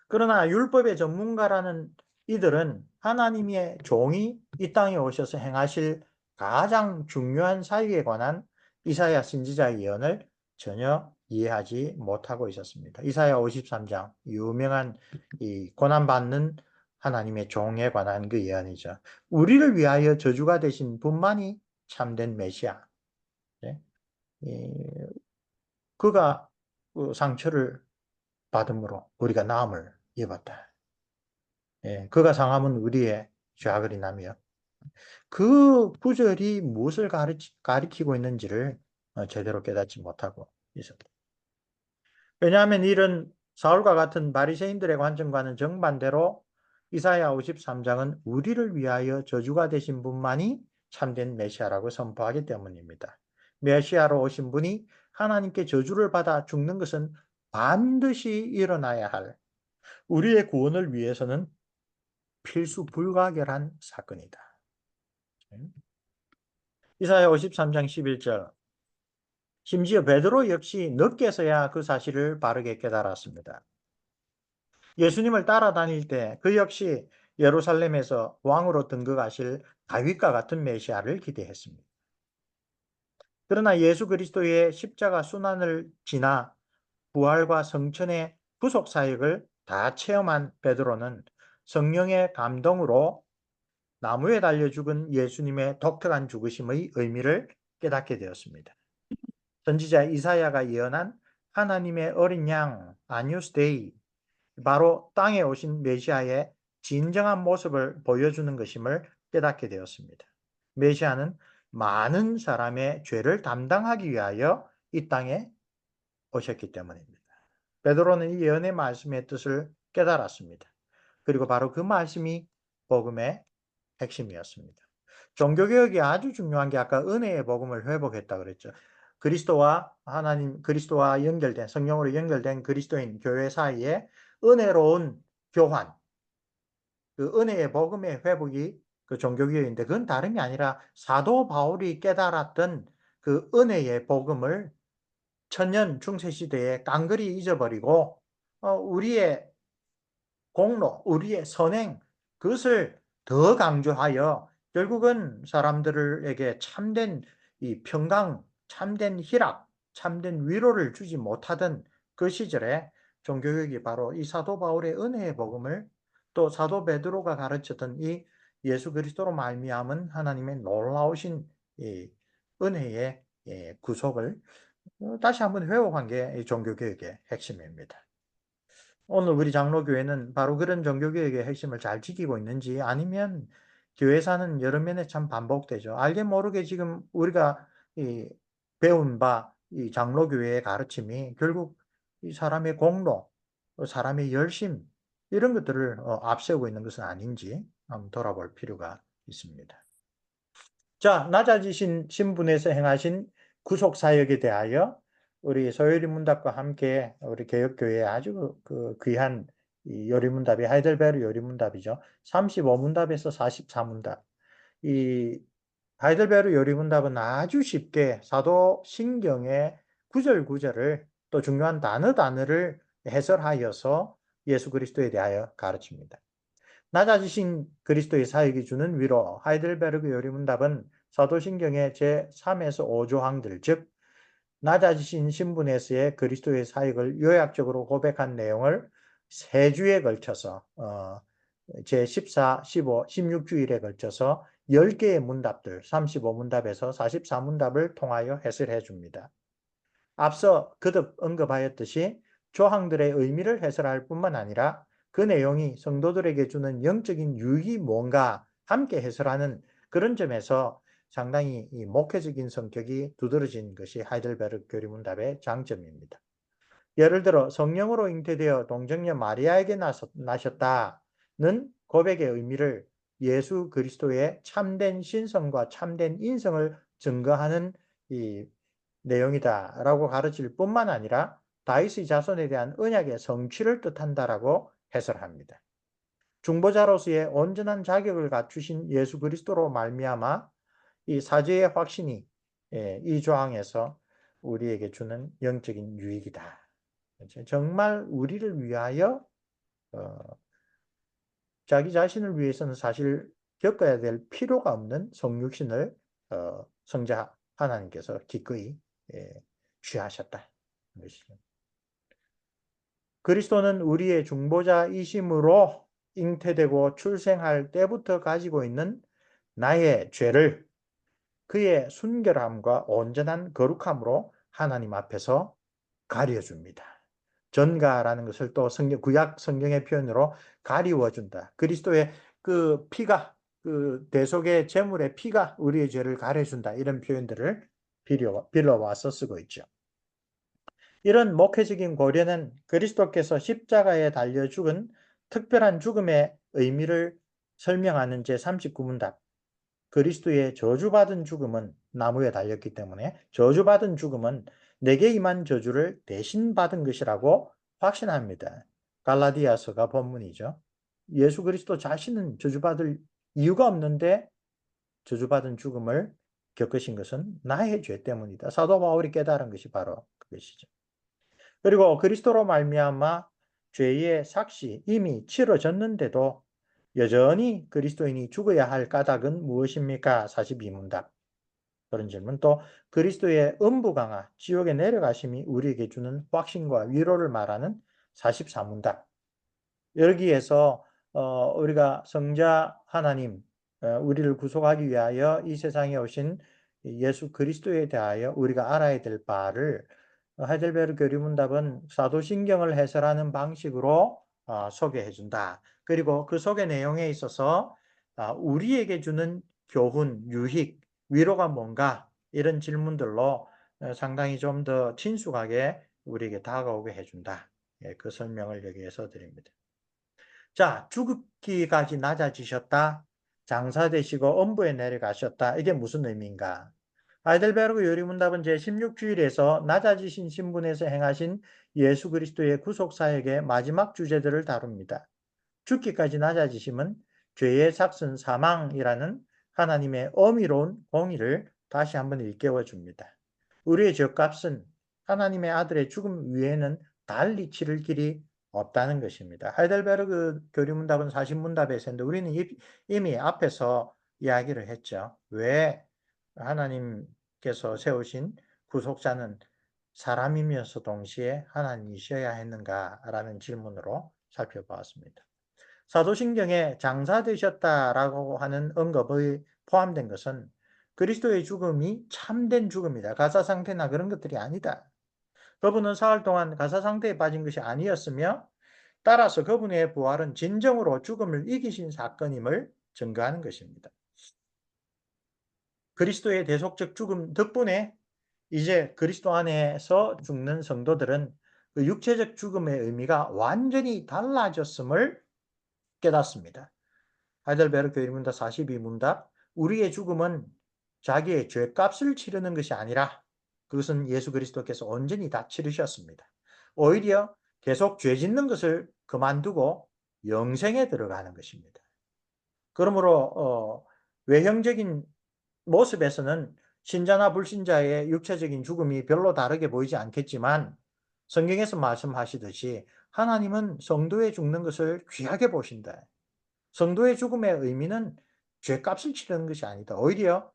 그러나 율법의 전문가라는 이들은 하나님의 종이 이 땅에 오셔서 행하실 가장 중요한 사역에 관한 이사야 선지자의 예언을 전혀 이해하지 못하고 있었습니다. 이사야 53장, 유명한 이 고난받는 하나님의 종에 관한 그 예언이죠. 우리를 위하여 저주가 되신 분만이 참된 메시아. 네? 그가 그 상처를 받음으로 우리가 나음을 입었다. 그가 상함은 우리의 죄악을 인하며 그 구절이 무엇을 가리키고 있는지를 제대로 깨닫지 못하고 있었다. 왜냐하면 이런 사울과 같은 바리새인들의 관점과는 정반대로 이사야 53장은 우리를 위하여 저주가 되신 분만이 참된 메시아라고 선포하기 때문입니다. 메시아로 오신 분이 하나님께 저주를 받아 죽는 것은 반드시 일어나야 할 우리의 구원을 위해서는 필수 불가결한 사건이다. 이사야 53장 11절. 심지어 베드로 역시 늦게서야 그 사실을 바르게 깨달았습니다. 예수님을 따라다닐 때 그 역시 예루살렘에서 왕으로 등극하실 다윗과 같은 메시아를 기대했습니다. 그러나 예수 그리스도의 십자가 순환을 지나 부활과 성천의 구속 사역을 다 체험한 베드로는 성령의 감동으로 나무에 달려 죽은 예수님의 독특한 죽으심의 의미를 깨닫게 되었습니다. 선지자 이사야가 예언한 하나님의 어린 양 아뉴스 데이, 바로 땅에 오신 메시아의 진정한 모습을 보여주는 것임을 깨닫게 되었습니다. 메시아는 많은 사람의 죄를 담당하기 위하여 이 땅에 오셨기 때문입니다. 베드로는 이 예언의 말씀의 뜻을 깨달았습니다. 그리고 바로 그 말씀이 복음의 핵심이었습니다. 종교개혁이 아주 중요한 게 아까 은혜의 복음을 회복했다 그랬죠. 그리스도와 연결된, 성령으로 연결된 그리스도인 교회 사이에 은혜로운 교환, 그 은혜의 복음의 회복이 그 종교개혁인데 그건 다름이 아니라 사도 바울이 깨달았던 그 은혜의 복음을 천년 중세시대에 깡그리 잊어버리고 우리의 공로, 우리의 선행, 그것을 더 강조하여 결국은 사람들에게 참된 이 평강, 참된 희락, 참된 위로를 주지 못하던 그 시절에 종교개혁이 바로 이 사도 바울의 은혜의 복음을 또 사도 베드로가 가르쳤던 이 예수 그리스도로 말미암은 하나님의 놀라우신 이 은혜의 구속을 다시 한번 회복한 게 종교개혁의 핵심입니다. 오늘 우리 장로교회는 바로 그런 종교개혁의 핵심을 잘 지키고 있는지 아니면 교회사는 여러 면에 참 반복되죠. 알게 모르게 지금 우리가 배운 바 이 장로교회의 가르침이 결국 이 사람의 공로, 사람의 열심 이런 것들을 앞세우고 있는 것은 아닌지 한번 돌아볼 필요가 있습니다. 자, 낮아지신 신분에서 행하신 구속사역에 대하여 우리 소요리 문답과 함께 우리 개혁교회에 아주 그 귀한 이 요리문답이 하이델베르 요리문답이죠. 35문답에서 44문답. 이 하이델베르 요리문답은 아주 쉽게 사도 신경의 구절 구절을 또 중요한 단어를 해설하여서 예수 그리스도에 대하여 가르칩니다. 낮아지신 그리스도의 사역이 주는 위로, 하이델베르그 요리문답은 사도신경의 제3에서 5조항들, 즉 낮아지신 신분에서의 그리스도의 사역을 요약적으로 고백한 내용을 3주에 걸쳐서 제14, 15, 16주일에 걸쳐서 10개의 문답들, 35문답에서 44문답을 통하여 해설해 줍니다. 앞서 거듭 언급하였듯이 조항들의 의미를 해설할 뿐만 아니라 그 내용이 성도들에게 주는 영적인 유익이 뭔가 함께 해설하는 그런 점에서 상당히 목회적인 성격이 두드러진 것이 하이델베르크 교리문답의 장점입니다. 예를 들어 성령으로 잉태되어 동정녀 마리아에게 나셨다는 고백의 의미를 예수 그리스도의 참된 신성과 참된 인성을 증거하는 이 내용이다라고 가르칠 뿐만 아니라 다윗의 자손에 대한 언약의 성취를 뜻한다라고 해설합니다. 중보자로서의 온전한 자격을 갖추신 예수 그리스도로 말미암아 이 사죄의 확신이 이 조항에서 우리에게 주는 영적인 유익이다. 정말 우리를 위하여 자기 자신을 위해서는 사실 겪어야 될 필요가 없는 성육신을 성자 하나님께서 기꺼이 취하셨다. 그리스도는 우리의 중보자이심으로 잉태되고 출생할 때부터 가지고 있는 나의 죄를 그의 순결함과 온전한 거룩함으로 하나님 앞에서 가려줍니다. 전가라는 것을 또 구약 성경의 표현으로 가리워준다. 그리스도의 그 피가, 그 대속의 제물의 피가 우리의 죄를 가려준다. 이런 표현들을 빌어와서 쓰고 있죠. 이런 목회적인 고려는 그리스도께서 십자가에 달려 죽은 특별한 죽음의 의미를 설명하는 제39문답. 그리스도의 저주받은 죽음은 나무에 달렸기 때문에 저주받은 죽음은 내게 임한 저주를 대신 받은 것이라고 확신합니다. 갈라디아서가 본문이죠. 예수 그리스도 자신은 저주받을 이유가 없는데 저주받은 죽음을 겪으신 것은 나의 죄 때문이다. 사도 바울이 깨달은 것이 바로 그것이죠. 그리고 그리스도로 말미암아 죄의 삭시 이미 치러졌는데도 여전히 그리스도인이 죽어야 할 까닭은 무엇입니까? 42문답. 그런 질문. 또 그리스도의 음부 강화, 지옥에 내려가심이 우리에게 주는 확신과 위로를 말하는 44문답. 여기에서 우리가 성자 하나님, 우리를 구속하기 위하여 이 세상에 오신 예수 그리스도에 대하여 우리가 알아야 될 바를 하이델베르크 교리문답은 사도신경을 해설하는 방식으로 소개해 준다. 그리고 그 소개 내용에 있어서 우리에게 주는 교훈, 유익, 위로가 뭔가 이런 질문들로 상당히 좀 더 친숙하게 우리에게 다가오게 해준다. 그 설명을 여기에서 드립니다. 자, 죽기까지 낮아지셨다. 장사되시고 엄부에 내려가셨다. 이게 무슨 의미인가? 하이델베르크 요리문답은 제16주일에서 낮아지신 신분에서 행하신 예수 그리스도의 구속사역의 마지막 주제들을 다룹니다. 죽기까지 낮아지심은 죄의 삭슨 사망이라는 하나님의 어미로운 공의를 다시 한번 일깨워 줍니다. 우리의 죄값은 하나님의 아들의 죽음 위에는 달리 치를 길이 없다는 것입니다. 하이델베르크 교리문답은 40문답에 있는데 우리는 이미 앞에서 이야기를 했죠. 왜 하나님께서 세우신 구속자는 사람이면서 동시에 하나님이셔야 했는가라는 질문으로 살펴보았습니다. 사도신경에 장사되셨다라고 하는 언급이 포함된 것은 그리스도의 죽음이 참된 죽음이다. 가사상태나 그런 것들이 아니다. 그분은 사흘 동안 가사상태에 빠진 것이 아니었으며 따라서 그분의 부활은 진정으로 죽음을 이기신 사건임을 증거하는 것입니다. 그리스도의 대속적 죽음 덕분에 이제 그리스도 안에서 죽는 성도들은 그 육체적 죽음의 의미가 완전히 달라졌음을 깨닫습니다. 하이델베르크 교리문답 42문답. 우리의 죽음은 자기의 죄값을 치르는 것이 아니라 그것은 예수 그리스도께서 온전히 다 치르셨습니다. 오히려 계속 죄 짓는 것을 그만두고 영생에 들어가는 것입니다. 그러므로 외형적인 모습에서는 신자나 불신자의 육체적인 죽음이 별로 다르게 보이지 않겠지만 성경에서 말씀하시듯이 하나님은 성도의 죽는 것을 귀하게 보신다. 성도의 죽음의 의미는 죄값을 치르는 것이 아니다. 오히려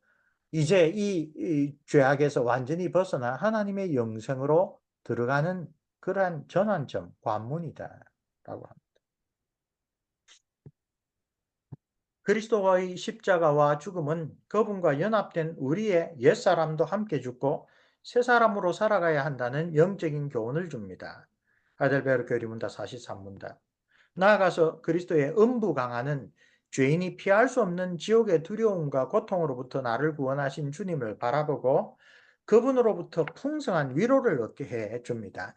이제 이 죄악에서 완전히 벗어나 하나님의 영생으로 들어가는 그러한 전환점, 관문이다. 라고 합니다. 그리스도와의 십자가와 죽음은 그분과 연합된 우리의 옛사람도 함께 죽고 새 사람으로 살아가야 한다는 영적인 교훈을 줍니다. 하이델베르 교리문답 43문답. 나아가서 그리스도의 음부 강화는 죄인이 피할 수 없는 지옥의 두려움과 고통으로부터 나를 구원하신 주님을 바라보고 그분으로부터 풍성한 위로를 얻게 해 줍니다.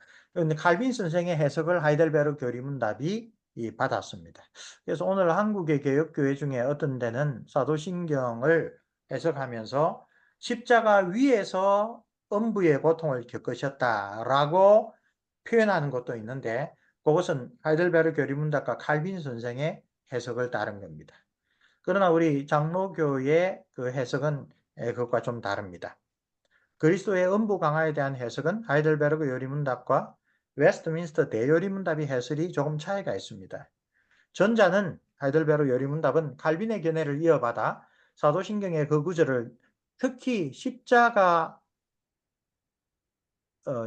칼빈 선생의 해석을 하이델베르 교리문답이 받았습니다. 그래서 오늘 한국의 개혁교회 중에 어떤 데는 사도신경을 해석하면서 십자가 위에서 음부의 고통을 겪으셨다라고 표현하는 것도 있는데 그것은 하이델베르 교리문답과 칼빈 선생의 해석을 따른 겁니다. 그러나 우리 장로교의 그 해석은 그것과 좀 다릅니다. 그리스도의 음부 강화에 대한 해석은 하이델베르그 요리문답과 웨스트민스터 대요리문답의 해설이 조금 차이가 있습니다. 전자는 하이델베르 요리문답은 칼빈의 견해를 이어받아 사도신경의 그 구절을 특히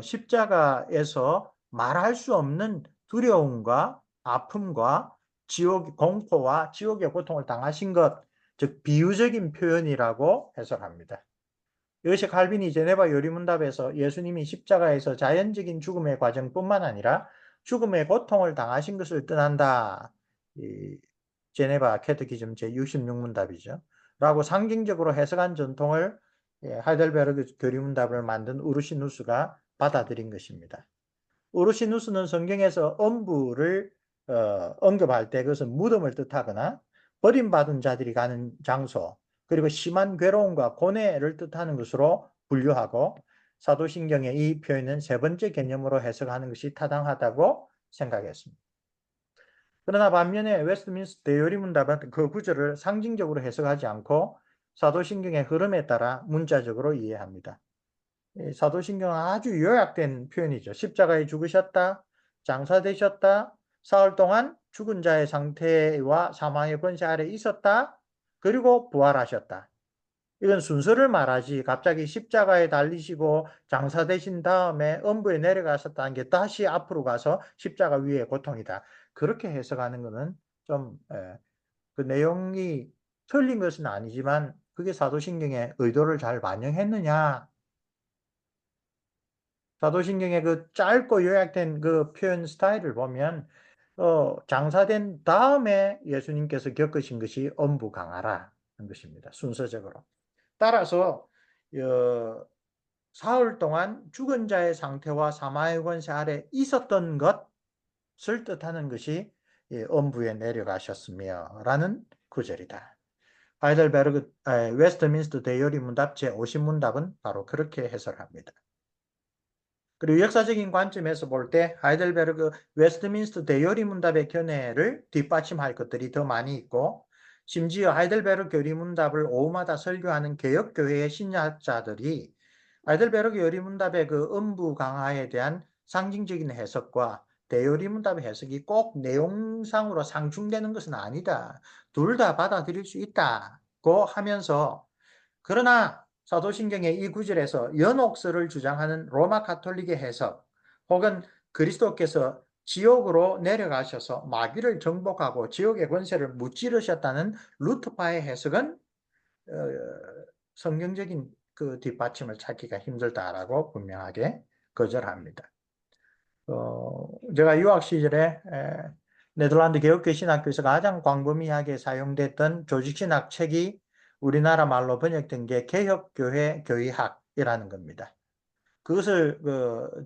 십자가에서 말할 수 없는 두려움과 아픔과 지옥, 공포와 지옥의 고통을 당하신 것, 즉 비유적인 표현이라고 해석합니다. 이것이 칼빈이 제네바 요리문답에서 예수님이 십자가에서 자연적인 죽음의 과정뿐만 아니라 죽음의 고통을 당하신 것을 뜻한다. 이 제네바 캐테키즘 제66문답이죠. 라고 상징적으로 해석한 전통을 하이델베르그 교리문답을 만든 우르시누스가 받아들인 것입니다. 우르시누스는 성경에서 음부를 언급할 때 그것은 무덤을 뜻하거나 버림받은 자들이 가는 장소 그리고 심한 괴로움과 고뇌를 뜻하는 것으로 분류하고 사도신경의 이 표현은 세 번째 개념으로 해석하는 것이 타당하다고 생각했습니다. 그러나 반면에 웨스트민스터 대요리문답은 그 구절을 상징적으로 해석하지 않고 사도신경의 흐름에 따라 문자적으로 이해합니다. 사도신경은 아주 요약된 표현이죠. 십자가에 죽으셨다, 장사되셨다, 사흘 동안 죽은 자의 상태와 사망의 권세 아래 있었다, 그리고 부활하셨다. 이건 순서를 말하지 갑자기 십자가에 달리시고 장사되신 다음에 음부에 내려가셨다는 게 다시 앞으로 가서 십자가 위의 고통이다. 그렇게 해석하는 것은 좀 그 내용이 틀린 것은 아니지만 그게 사도신경의 의도를 잘 반영했느냐? 사도신경의 그 짧고 요약된 그 표현 스타일을 보면 장사된 다음에 예수님께서 겪으신 것이 음부 강하라는 것입니다. 순서적으로. 따라서 사흘 동안 죽은 자의 상태와 사마의 권세 아래 있었던 것을 뜻하는 것이 음부에 내려가셨으며 라는 구절이다. 하이델베르그 웨스트민스터 대요리문답 제50문답은 바로 그렇게 해설합니다. 그리고 역사적인 관점에서 볼 때 하이델베르그 웨스트민스터 대요리문답의 견해를 뒷받침할 것들이 더 많이 있고 심지어 하이델베르그 교리문답을 오후마다 설교하는 개혁교회의 신학자들이 하이델베르그 요리문답의 그 음부 강화에 대한 상징적인 해석과 대요리문답의 해석이 꼭 내용상으로 상충되는 것은 아니다. 둘 다 받아들일 수 있다고 하면서 그러나 사도신경의 이 구절에서 연옥설을 주장하는 로마 가톨릭의 해석 혹은 그리스도께서 지옥으로 내려가셔서 마귀를 정복하고 지옥의 권세를 무찌르셨다는 루트파의 해석은 성경적인 그 뒷받침을 찾기가 힘들다라고 분명하게 거절합니다. 제가 유학 시절에 네덜란드 개혁교 신학교에서 가장 광범위하게 사용됐던 조직신학 책이 우리나라 말로 번역된 게 개혁교회 교의학이라는 겁니다. 그것을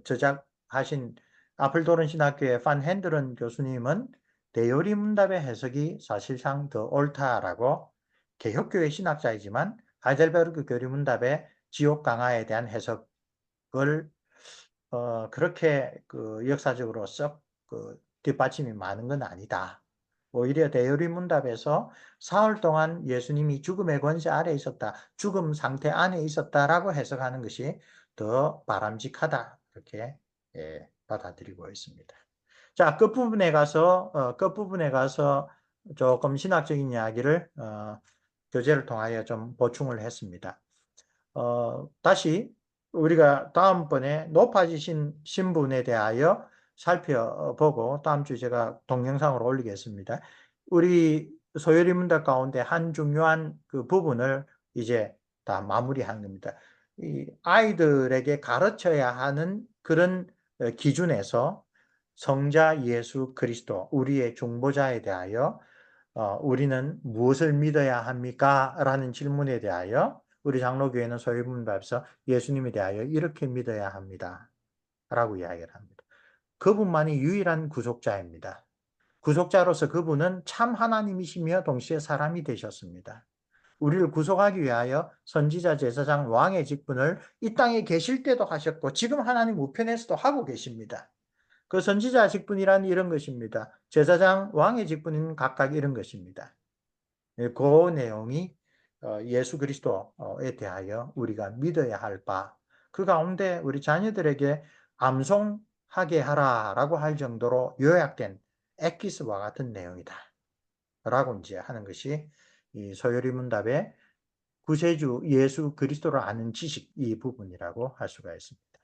저작하신 아플도른 신학교의 판 핸들은 교수님은 대요리 문답의 해석이 사실상 더 옳다라고 개혁교회 신학자이지만 하이델베르그 교리 문답의 지옥 강화에 대한 해석을 그렇게 그 역사적으로 썩 그 뒷받침이 많은 건 아니다. 오히려 대요리문답에서 사흘 동안 예수님이 죽음의 권세 아래 있었다, 죽음 상태 안에 있었다라고 해석하는 것이 더 바람직하다, 이렇게 받아들이고 있습니다. 자, 끝부분에 가서 조금 신학적인 이야기를 교재를 통하여 좀 보충을 했습니다. 다시 우리가 다음번에 높아지신 신분에 대하여 살펴보고 다음 주에 제가 동영상으로 올리겠습니다. 우리 소요리 문답 가운데 한 중요한 그 부분을 이제 다 마무리한 겁니다. 이 아이들에게 가르쳐야 하는 그런 기준에서 성자 예수 그리스도, 우리의 중보자에 대하여 우리는 무엇을 믿어야 합니까? 라는 질문에 대하여 우리 장로교회는 소유문답에서 예수님에 대하여 이렇게 믿어야 합니다. 라고 이야기를 합니다. 그분만이 유일한 구속자입니다. 구속자로서 그분은 참 하나님이시며 동시에 사람이 되셨습니다. 우리를 구속하기 위하여 선지자, 제사장, 왕의 직분을 이 땅에 계실 때도 하셨고 지금 하나님 우편에서도 하고 계십니다. 그 선지자 직분이란 이런 것입니다. 제사장, 왕의 직분은 각각 이런 것입니다. 그 내용이 예수 그리스도에 대하여 우리가 믿어야 할 바, 그 가운데 우리 자녀들에게 암송하게 하라라고 할 정도로 요약된 엑기스와 같은 내용이다. 라고 이제 하는 것이 이 소요리 문답의 구세주 예수 그리스도를 아는 지식 이 부분이라고 할 수가 있습니다.